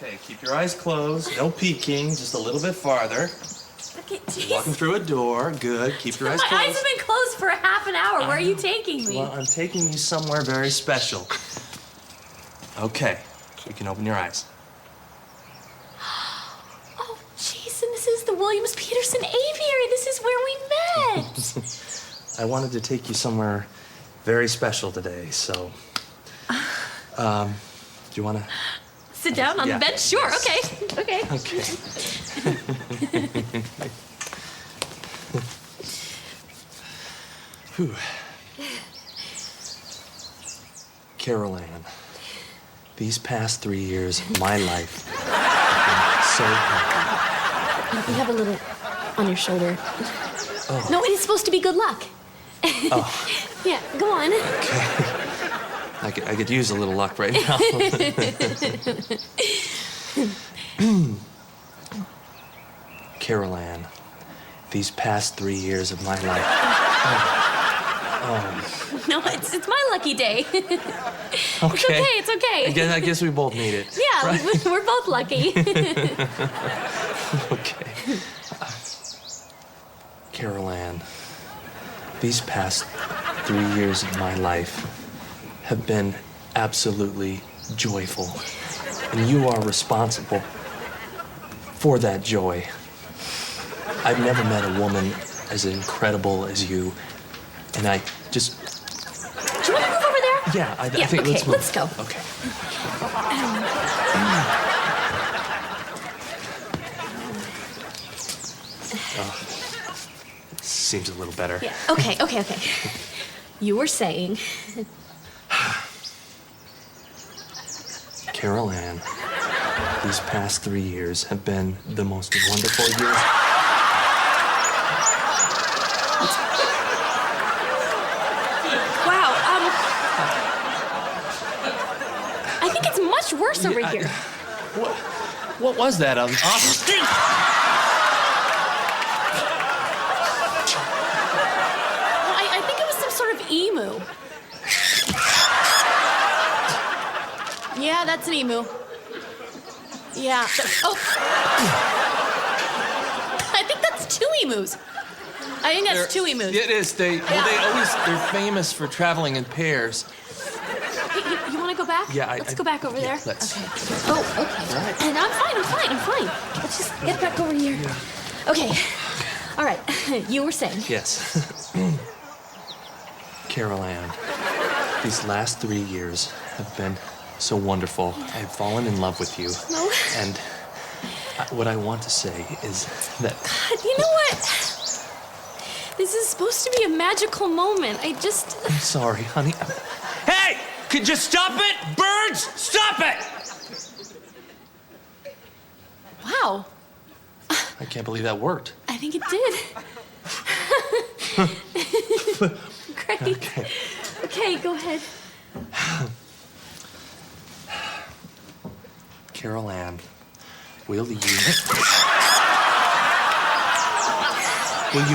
Okay, keep your eyes closed. No peeking, just a little bit farther. Okay, You're walking through a door. Good. Keep your eyes closed. My eyes have been closed for half an hour. Where are you taking me? Well, I'm taking you somewhere very special. Okay, you can open your eyes. Oh, Jason, this is the Williams-Peterson Aviary. This is where we met. I wanted to take you somewhere very special today, so... do you want to... Sit down on the bench? Sure, yes. okay. Okay. Whew. Carol Ann, these past 3 years of my life have been so happy. You have a little on your shoulder. Oh. No, it is supposed to be good luck. Oh. Yeah, go on. Okay. I could use a little luck right now. Carol Ann, these past 3 years of my life. No, it's my lucky day. Okay. It's okay. I guess we both need it. Yeah, right? we're both lucky. Okay. Carol Ann, these past 3 years of my life have been absolutely joyful. And you are responsible for that joy. I've never met a woman as incredible as you. And I just... Do you want to move over there? Yeah, I think okay, let's move. Let's go. Okay. Seems a little better. Yeah, okay. You were saying... Carol Ann, these past 3 years have been the most wonderful years. Wow, I think it's much worse over here. What was that? I think it was some sort of emu. Yeah, that's an emu. Yeah. Oh. I think that's 2 emus. I think that's 2 emus. Yeah, it is. They're famous for traveling in pairs. Hey, you want to go back? Yeah, Let's go back over there. Let's. Okay. Oh, okay. Right. And I'm fine. Let's just get back over here. Yeah. Okay. All right. You were saying. Yes. Carol Ann, these last 3 years have been so wonderful. I've fallen in love with you. No. And what I want to say is that... God, you know what? This is supposed to be a magical moment. I'm sorry, honey. Hey! Could you stop it? Birds! Stop it! Wow. I can't believe that worked. I think it did. Great. Okay, go ahead. Carol Ann, will you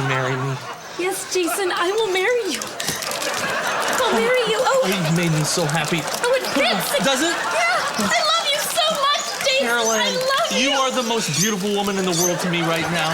marry me? Yes, Jason, I will marry you. I'll marry you. Oh, You made me so happy. oh, it fits. Does it? Yeah, I love you so much, Jason. Carol Ann, I love you. you are the most beautiful woman in the world to me right now.